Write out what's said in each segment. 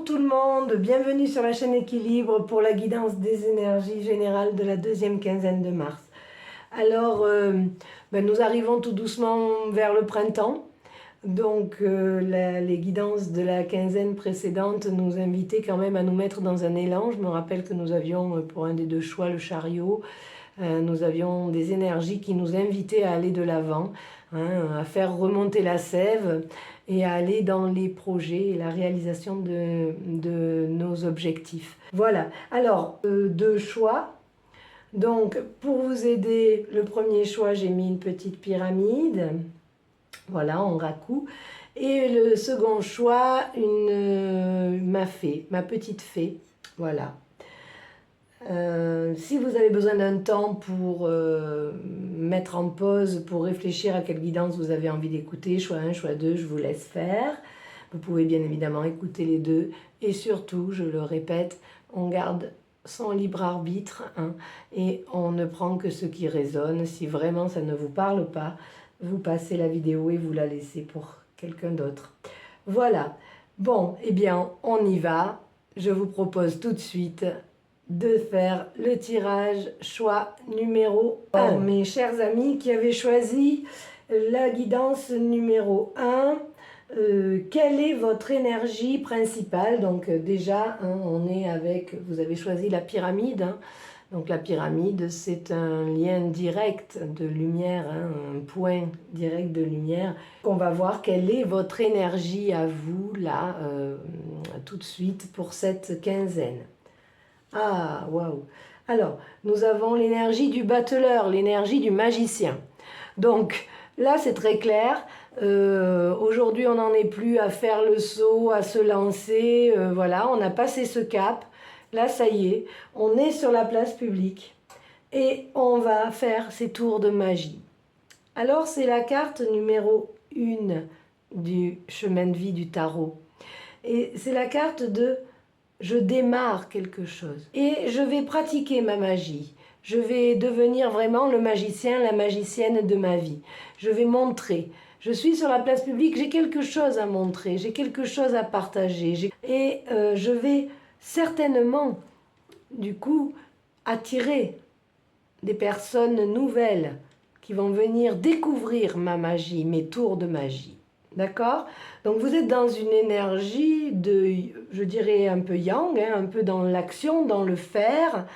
tout le monde, bienvenue sur la chaîne Équilibre pour la guidance des énergies générales de la deuxième quinzaine de mars. Alors, nous arrivons tout doucement vers le printemps, donc les guidances de la quinzaine précédente nous invitaient quand même à nous mettre dans un élan. Je me rappelle que nous avions pour un des deux choix le chariot, nous avions des énergies qui nous invitaient à aller de l'avant, à faire remonter la sève et à aller dans les projets et la réalisation de nos objectifs. Voilà, alors deux choix. Donc pour vous aider, le premier choix, j'ai mis une petite pyramide, voilà, en raku. Et le second choix, ma fée, ma petite fée, voilà. Si vous avez besoin d'un temps pour mettre en pause, pour réfléchir à quelle guidance vous avez envie d'écouter, choix 1, choix 2, je vous laisse faire. Vous pouvez bien évidemment écouter les deux. Et surtout, je le répète, on garde son libre arbitre et on ne prend que ce qui résonne. Si vraiment ça ne vous parle pas, vous passez la vidéo et vous la laissez pour quelqu'un d'autre. Voilà. Bon, eh bien, on y va. Je vous propose tout de suite de faire le tirage choix numéro 1. Mes chers amis qui avaient choisi la guidance numéro 1, quelle est votre énergie principale? Donc déjà, on est avec, vous avez choisi la pyramide. Donc la pyramide, c'est un lien direct de lumière, un point direct de lumière. On va voir quelle est votre énergie à vous, là, tout de suite, pour cette quinzaine. Ah, waouh! Alors, nous avons l'énergie du battleur, l'énergie du magicien. Donc, là, c'est très clair. Aujourd'hui, on n'en est plus à faire le saut, à se lancer. Voilà, on a passé ce cap. Là, ça y est, on est sur la place publique. Et on va faire ces tours de magie. Alors, c'est la carte numéro 1 du chemin de vie du tarot. Et c'est la carte de... Je démarre quelque chose et je vais pratiquer ma magie. Je vais devenir vraiment le magicien, la magicienne de ma vie. Je vais montrer. Je suis sur la place publique, j'ai quelque chose à montrer, j'ai quelque chose à partager. Et je vais certainement, du coup, attirer des personnes nouvelles qui vont venir découvrir ma magie, mes tours de magie. D'accord? Donc vous êtes dans une énergie de, je dirais, un peu yang, un peu dans l'action, dans le faire,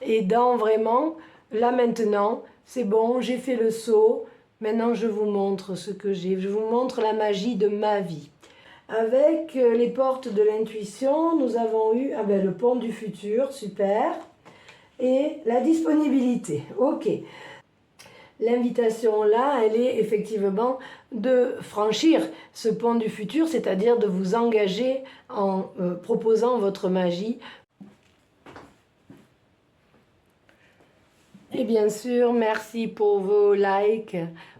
et dans vraiment, là maintenant, c'est bon, j'ai fait le saut, maintenant je vous montre ce que j'ai, je vous montre la magie de ma vie. Avec les portes de l'intuition, nous avons eu le pont du futur, super, et la disponibilité, ok. L'invitation là, elle est effectivement de franchir ce pont du futur, c'est-à-dire de vous engager en proposant votre magie. Et bien sûr, merci pour vos likes,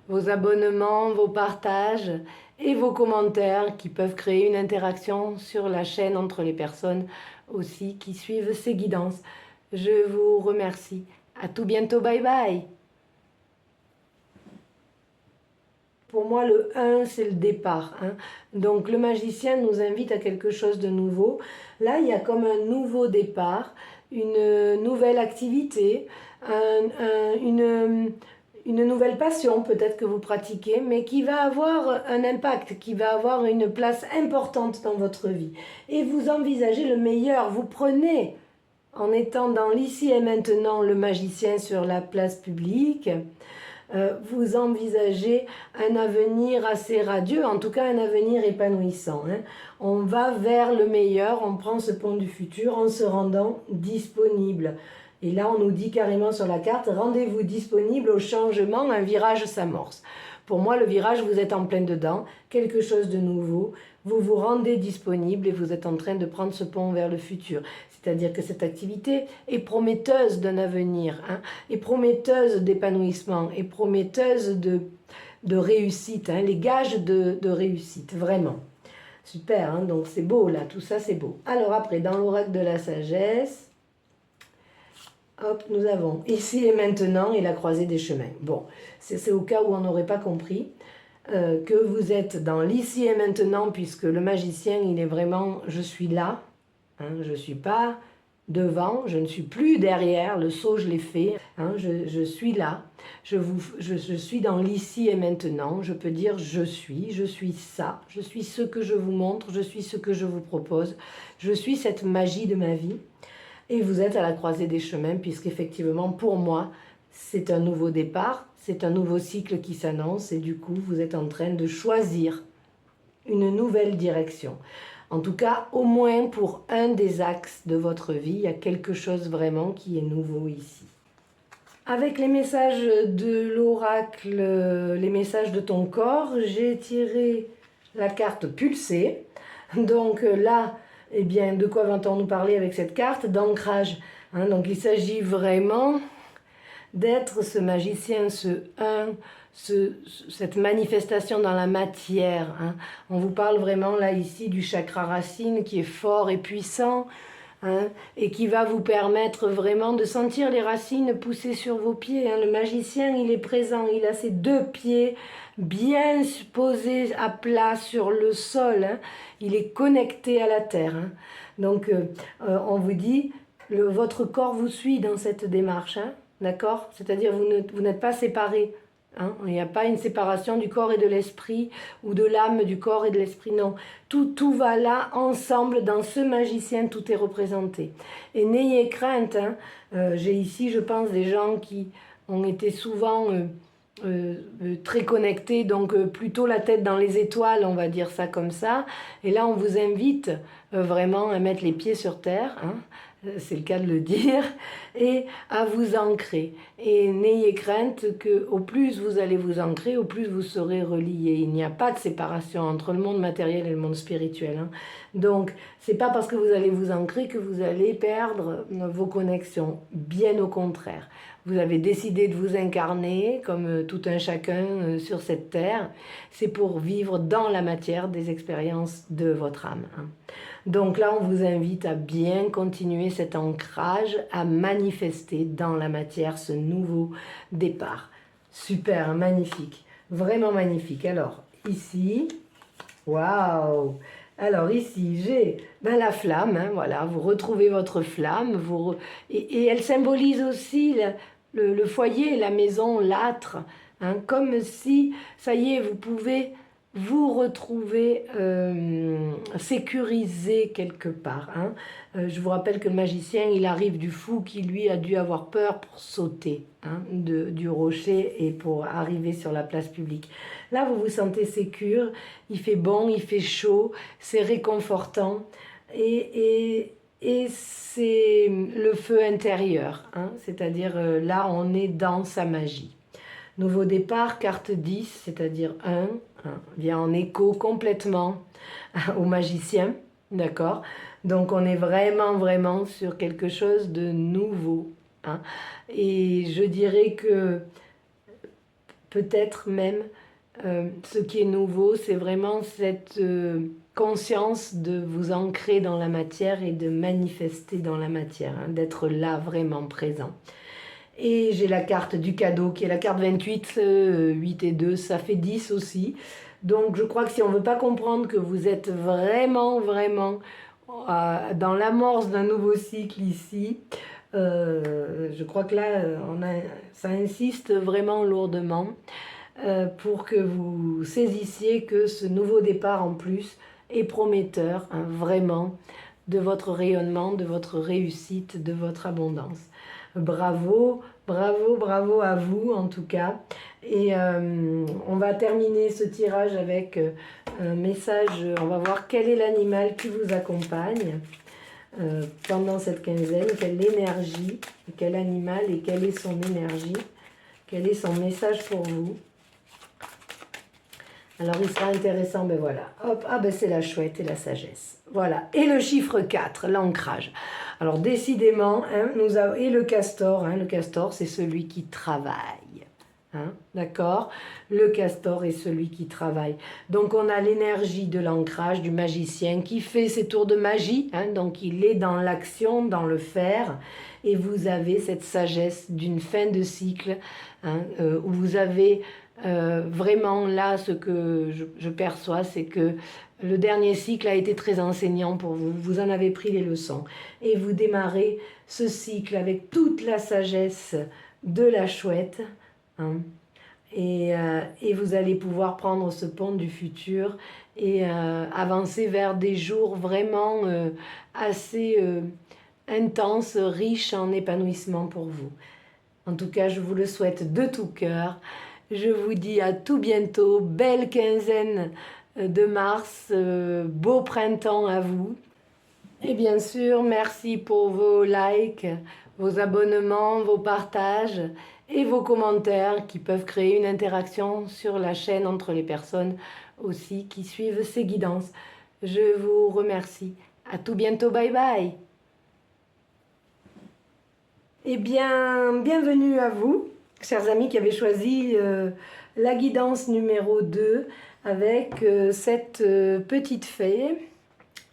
vos abonnements, vos partages et vos commentaires qui peuvent créer une interaction sur la chaîne entre les personnes aussi qui suivent ces guidances. Je vous remercie. À tout bientôt, bye bye. Pour moi, le 1, c'est le départ. Donc, le magicien nous invite à quelque chose de nouveau. Là, il y a comme un nouveau départ, une nouvelle activité, une nouvelle passion peut-être que vous pratiquez, mais qui va avoir un impact, qui va avoir une place importante dans votre vie. Et vous envisagez le meilleur, vous prenez, en étant dans l'ici et maintenant, le magicien sur la place publique, vous envisagez un avenir assez radieux, en tout cas un avenir épanouissant. On va vers le meilleur, on prend ce pont du futur en se rendant disponible. Et là, on nous dit carrément sur la carte, rendez-vous disponible au changement, un virage s'amorce. Pour moi, le virage, vous êtes en plein dedans, quelque chose de nouveau, vous vous rendez disponible et vous êtes en train de prendre ce pont vers le futur. C'est-à-dire que cette activité est prometteuse d'un avenir, est prometteuse d'épanouissement, est prometteuse de réussite, les gages de réussite, vraiment. Super, donc c'est beau là, tout ça c'est beau. Alors après, dans l'oracle de la sagesse, hop, nous avons ici et maintenant et la croisée des chemins. Bon, c'est au cas où on n'aurait pas compris que vous êtes dans l'ici et maintenant, puisque le magicien, il est vraiment, je suis là, Hein, je ne suis pas devant, je ne suis plus derrière, le saut je l'ai fait, hein, je suis là, je suis dans l'ici et maintenant, je peux dire je suis ça, je suis ce que je vous montre, je suis ce que je vous propose, je suis cette magie de ma vie. Et vous êtes à la croisée des chemins, puisqu'effectivement, pour moi, c'est un nouveau départ, c'est un nouveau cycle qui s'annonce, et du coup, vous êtes en train de choisir une nouvelle direction. En tout cas, au moins pour un des axes de votre vie, il y a quelque chose vraiment qui est nouveau ici. Avec les messages de l'oracle, les messages de ton corps, j'ai tiré la carte pulsée. Donc là, eh bien, de quoi va-t-on nous parler avec cette carte? D'ancrage. Hein, donc il s'agit vraiment d'être ce magicien, cette manifestation dans la matière. Hein. On vous parle vraiment là ici du chakra racine qui est fort et puissant, hein, et qui va vous permettre vraiment de sentir les racines pousser sur vos pieds. Hein. Le magicien, il est présent, il a ses deux pieds bien posés à plat sur le sol. Hein. Il est connecté à la terre. Hein. Donc on vous dit, votre corps vous suit dans cette démarche. Hein. D'accord? C'est-à-dire vous n'êtes pas séparés. Hein, il n'y a pas une séparation du corps et de l'esprit ou de l'âme du corps et de l'esprit, non. Tout va là ensemble, dans ce magicien, tout est représenté. Et n'ayez crainte, hein, j'ai ici, je pense, des gens qui ont été souvent très connectés, donc plutôt la tête dans les étoiles, on va dire ça comme ça. Et là, on vous invite vraiment à mettre les pieds sur terre, hein, c'est le cas de le dire, et à vous ancrer. Et n'ayez crainte qu'au plus vous allez vous ancrer, au plus vous serez reliés. Il n'y a pas de séparation entre le monde matériel et le monde spirituel. Hein. Donc, c'est pas parce que vous allez vous ancrer que vous allez perdre vos connexions. Bien au contraire. Vous avez décidé de vous incarner comme tout un chacun sur cette terre. C'est pour vivre dans la matière des expériences de votre âme. Hein. Donc là, on vous invite à bien continuer cet ancrage, à manifester dans la matière ce nouveau départ. Super, magnifique, vraiment magnifique. Alors, ici, waouh! Alors ici, j'ai la flamme, hein, voilà, vous retrouvez votre flamme, et elle symbolise aussi le foyer, la maison, l'âtre, hein, comme si, ça y est, vous pouvez vous retrouver sécurisé quelque part. Hein. Je vous rappelle que le magicien, il arrive du fou qui, lui, a dû avoir peur pour sauter hein, du rocher et pour arriver sur la place publique. Là, vous vous sentez sécure, il fait bon, il fait chaud, c'est réconfortant et c'est le feu intérieur. Hein, c'est-à-dire, là, on est dans sa magie. Nouveau départ, carte 10, c'est-à-dire 1, vient en écho complètement au magicien, d'accord? Donc on est vraiment sur quelque chose de nouveau. Hein? Et je dirais que peut-être même ce qui est nouveau, c'est vraiment cette conscience de vous ancrer dans la matière et de manifester dans la matière, hein, d'être là vraiment présent. Et j'ai la carte du cadeau qui est la carte 28, 8 et 2, ça fait 10 aussi. Donc je crois que si on ne veut pas comprendre que vous êtes vraiment dans l'amorce d'un nouveau cycle ici, je crois que là, ça insiste vraiment lourdement pour que vous saisissiez que ce nouveau départ en plus est prometteur, hein, vraiment, de votre rayonnement, de votre réussite, de votre abondance. Bravo, bravo à vous en tout cas. Et on va terminer ce tirage avec un message. On va voir quel est l'animal qui vous accompagne pendant cette quinzaine, quelle énergie, quel animal et quelle est son énergie, quel est son message pour vous. Alors il sera intéressant, ben voilà, hop, ah ben c'est la chouette et la sagesse. Voilà, et le chiffre 4, l'ancrage. Alors décidément, hein, et le castor, hein, c'est celui qui travaille. Hein, d'accord? Le castor est celui qui travaille. Donc on a l'énergie de l'ancrage du magicien qui fait ses tours de magie, hein, donc il est dans l'action, dans le faire, et vous avez cette sagesse d'une fin de cycle, hein, où vous avez vraiment là, ce que je perçois, c'est que Le dernier cycle a été très enseignant pour vous. Vous en avez pris les leçons. Et vous démarrez ce cycle avec toute la sagesse de la chouette. Hein. Et vous allez pouvoir prendre ce pont du futur et avancer vers des jours vraiment assez intenses, riches en épanouissement pour vous. En tout cas, je vous le souhaite de tout cœur. Je vous dis à tout bientôt. Belle quinzaine de mars. Beau printemps à vous. Et bien sûr, merci pour vos likes, vos abonnements, vos partages et vos commentaires qui peuvent créer une interaction sur la chaîne entre les personnes aussi qui suivent ces guidances. Je vous remercie. À tout bientôt. Bye bye. Eh bien, bienvenue à vous, chers amis qui avez choisi la guidance numéro 2 avec cette petite fée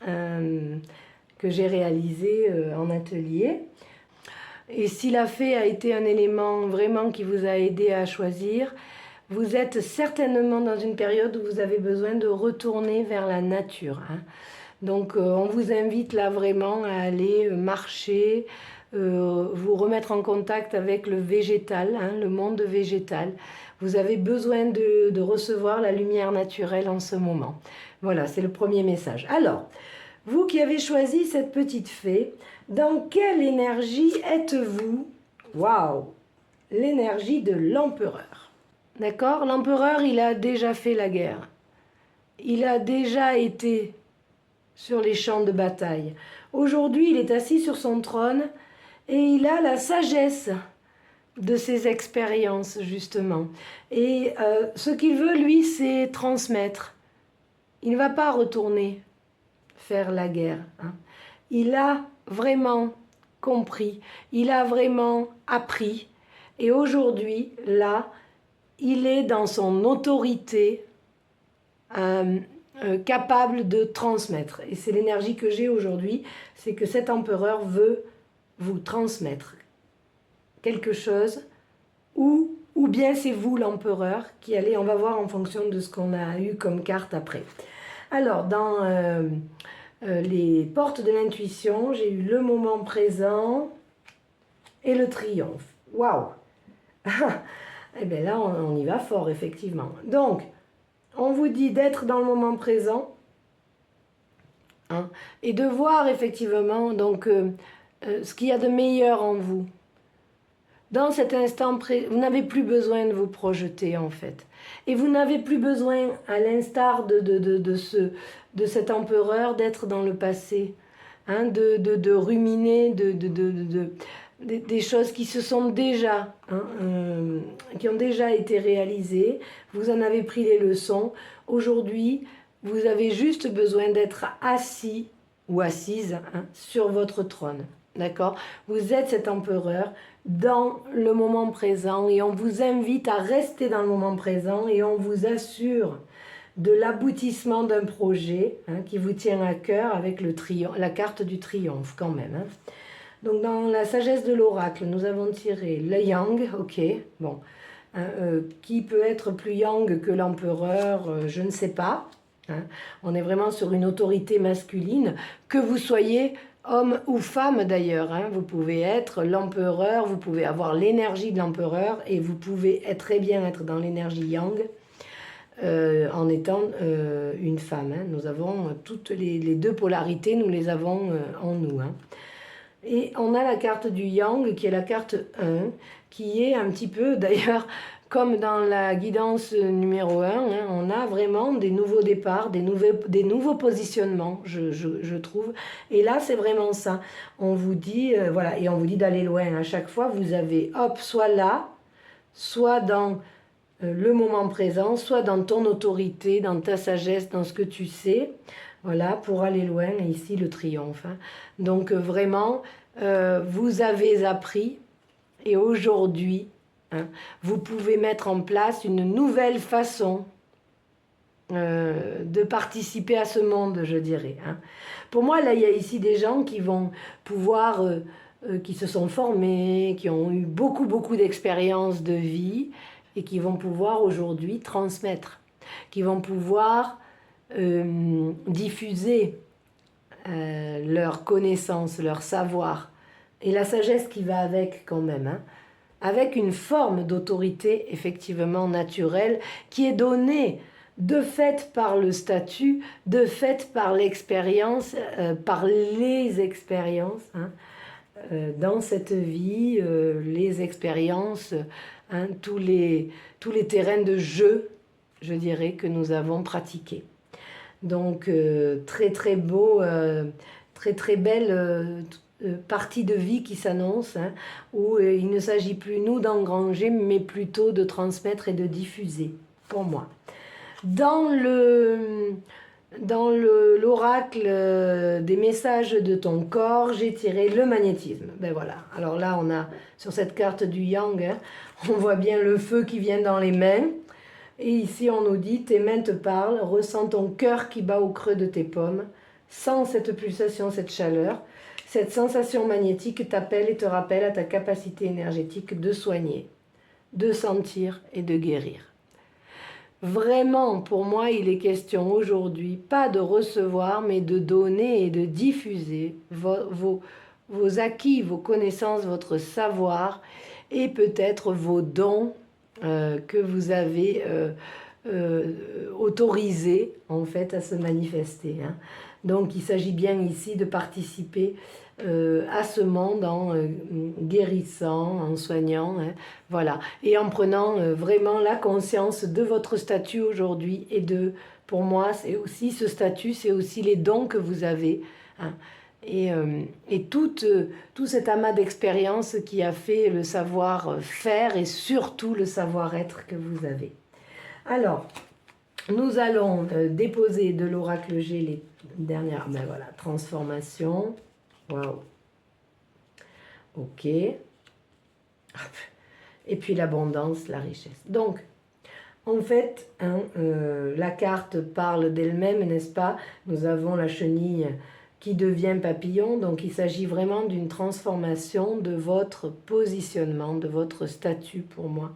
que j'ai réalisée en atelier. Et si la fée a été un élément vraiment qui vous a aidé à choisir, vous êtes certainement dans une période où vous avez besoin de retourner vers la nature. Hein. Donc on vous invite là vraiment à aller marcher, vous remettre en contact avec le végétal, hein, le monde végétal. Vous avez besoin de recevoir la lumière naturelle en ce moment. Voilà, c'est le premier message. Alors, vous qui avez choisi cette petite fée, dans quelle énergie êtes-vous? Waouh! L'énergie de l'empereur. D'accord? L'empereur, il a déjà fait la guerre. Il a déjà été sur les champs de bataille. Aujourd'hui, il est assis sur son trône et il a la sagesse de ses expériences, justement. Et ce qu'il veut, lui, c'est transmettre. Il ne va pas retourner faire la guerre. Hein. Il a vraiment compris, il a vraiment appris. Et aujourd'hui, là, il est dans son autorité capable de transmettre. Et c'est l'énergie que j'ai aujourd'hui, c'est que cet empereur veut vous transmettre quelque chose, ou bien c'est vous l'empereur qui allez, on va voir en fonction de ce qu'on a eu comme carte après. Alors, dans les portes de l'intuition, j'ai eu le moment présent et le triomphe. Waouh! Eh bien là, on y va fort, effectivement. Donc, on vous dit d'être dans le moment présent, hein, et de voir effectivement donc, ce qu'il y a de meilleur en vous. Dans cet instant, vous n'avez plus besoin de vous projeter en fait. Et vous n'avez plus besoin, à l'instar de cet empereur, d'être dans le passé, hein, de ruminer des choses qui se sont déjà, hein, qui ont déjà été réalisées. Vous en avez pris les leçons. Aujourd'hui, vous avez juste besoin d'être assis ou assise, hein, sur votre trône. D'accord? Vous êtes cet empereur dans le moment présent et on vous invite à rester dans le moment présent et on vous assure de l'aboutissement d'un projet, hein, qui vous tient à cœur avec le la carte du triomphe quand même. Hein. Donc dans la sagesse de l'oracle, nous avons tiré le yang, ok, bon, hein, qui peut être plus yang que l'empereur, je ne sais pas. Hein. On est vraiment sur une autorité masculine, que vous soyez homme ou femme d'ailleurs, hein, vous pouvez être l'empereur, vous pouvez avoir l'énergie de l'empereur et vous pouvez très bien être dans l'énergie yang en étant une femme. Hein. Nous avons toutes les deux polarités, nous les avons en nous. Hein. Et on a la carte du yang qui est la carte 1, qui est un petit peu d'ailleurs comme dans la guidance numéro 1, hein, on a vraiment des nouveaux départs, des nouveaux positionnements, je trouve. Et là, c'est vraiment ça. On vous dit, voilà, et on vous dit d'aller loin. À chaque fois, vous avez, hop, soit là, soit dans le moment présent, soit dans ton autorité, dans ta sagesse, dans ce que tu sais. Voilà, pour aller loin, et ici, le triomphe. Hein. Donc, vraiment, vous avez appris, et aujourd'hui, hein, vous pouvez mettre en place une nouvelle façon de participer à ce monde, je dirais. Hein. Pour moi, là, il y a ici des gens qui vont pouvoir, qui se sont formés, qui ont eu beaucoup d'expériences de vie et qui vont pouvoir aujourd'hui transmettre, qui vont pouvoir diffuser leur connaissance, leur savoir et la sagesse qui va avec quand même, hein, avec une forme d'autorité effectivement naturelle qui est donnée de fait par le statut, de fait par l'expérience, par les expériences, hein, dans cette vie, les expériences, hein, tous les terrains de jeu, je dirais, que nous avons pratiqués. Donc très très beau, très très belle partie de vie qui s'annonce, hein, où il ne s'agit plus nous d'engranger, mais plutôt de transmettre et de diffuser, pour moi. Dans l'oracle des messages de ton corps, j'ai tiré le magnétisme. Ben voilà. Alors là, on a sur cette carte du yang, hein, on voit bien le feu qui vient dans les mains. Et ici, on nous dit, tes mains te parlent, ressens ton cœur qui bat au creux de tes paumes, sens cette pulsation, cette chaleur. Cette sensation magnétique t'appelle et te rappelle à ta capacité énergétique de soigner, de sentir et de guérir. Vraiment, pour moi, il est question aujourd'hui, pas de recevoir, mais de donner et de diffuser vos acquis, vos connaissances, votre savoir et peut-être vos dons que vous avez autorisés en fait à se manifester, hein. Donc il s'agit bien ici de participer à ce monde en guérissant, en soignant, hein, voilà, et en prenant vraiment la conscience de votre statut aujourd'hui et pour moi, c'est aussi ce statut, c'est aussi les dons que vous avez, hein, et tout cet amas d'expérience qui a fait le savoir-faire et surtout le savoir-être que vous avez. Alors, nous allons déposer de l'oracle G les dernières, ben voilà, transformations. Waouh. Ok. Et puis l'abondance, la richesse. Donc, en fait, hein, la carte parle d'elle-même, n'est-ce pas? Nous avons la chenille qui devient papillon, donc il s'agit vraiment d'une transformation de votre positionnement, de votre statut pour moi.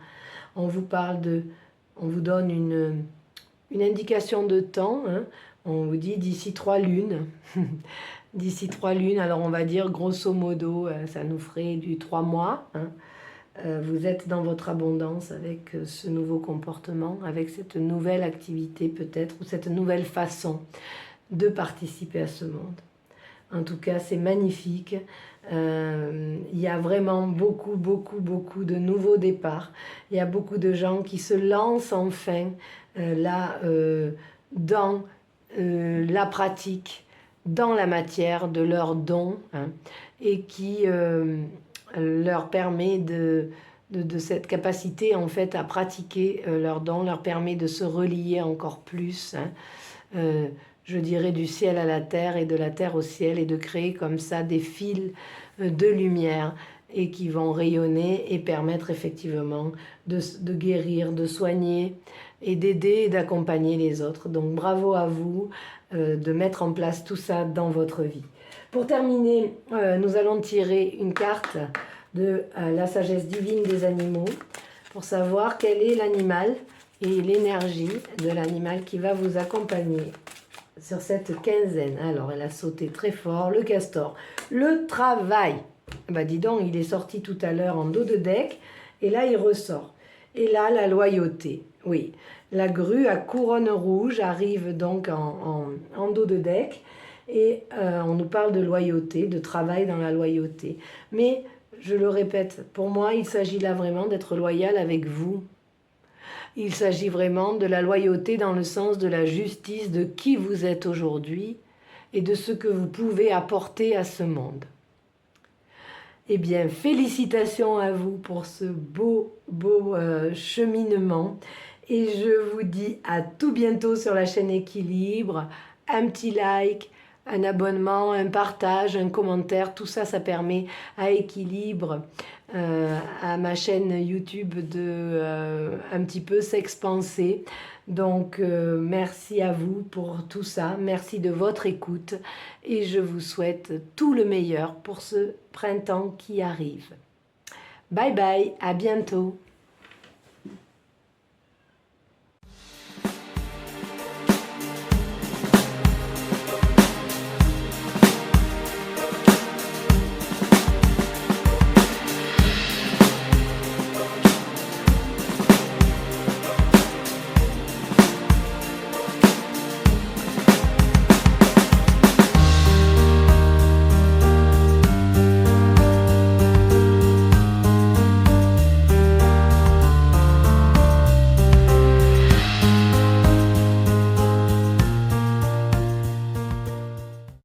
On vous donne une indication de temps, hein. On vous dit d'ici 3 lunes. D'ici 3 lunes, alors on va dire grosso modo, ça nous ferait du 3 mois. Hein. Vous êtes dans votre abondance avec ce nouveau comportement, avec cette nouvelle activité peut-être, ou cette nouvelle façon de participer à ce monde. En tout cas, c'est magnifique. Il y a vraiment beaucoup de nouveaux départs. Il y a beaucoup de gens qui se lancent enfin là dans la pratique, dans la matière de leurs dons, hein, et qui leur permet de cette capacité en fait à pratiquer leurs dons, leur permet de se relier encore plus, hein, je dirais du ciel à la terre et de la terre au ciel, et de créer comme ça des fils de lumière et qui vont rayonner et permettre effectivement de guérir, de soigner et d'aider et d'accompagner les autres. Donc bravo à vous de mettre en place tout ça dans votre vie. Pour terminer, nous allons tirer une carte de la sagesse divine des animaux pour savoir quel est l'animal et l'énergie de l'animal qui va vous accompagner sur cette quinzaine. Alors, elle a sauté très fort, le castor. Le travail. Bah dis donc, il est sorti tout à l'heure en dos de deck, et là, il ressort. Et là, la loyauté. Oui, la grue à couronne rouge arrive donc en dos de deck, et on nous parle de loyauté, de travail dans la loyauté. Mais, je le répète, pour moi, il s'agit là vraiment d'être loyal avec vous. Il s'agit vraiment de la loyauté dans le sens de la justice de qui vous êtes aujourd'hui et de ce que vous pouvez apporter à ce monde. Eh bien, félicitations à vous pour ce beau cheminement. Et je vous dis à tout bientôt sur la chaîne Équilibre. Un petit like, un abonnement, un partage, un commentaire, tout ça, ça permet à Équilibre, à ma chaîne YouTube de un petit peu s'expanser. Donc merci à vous pour tout ça, merci de votre écoute et je vous souhaite tout le meilleur pour ce printemps qui arrive. Bye bye, à bientôt.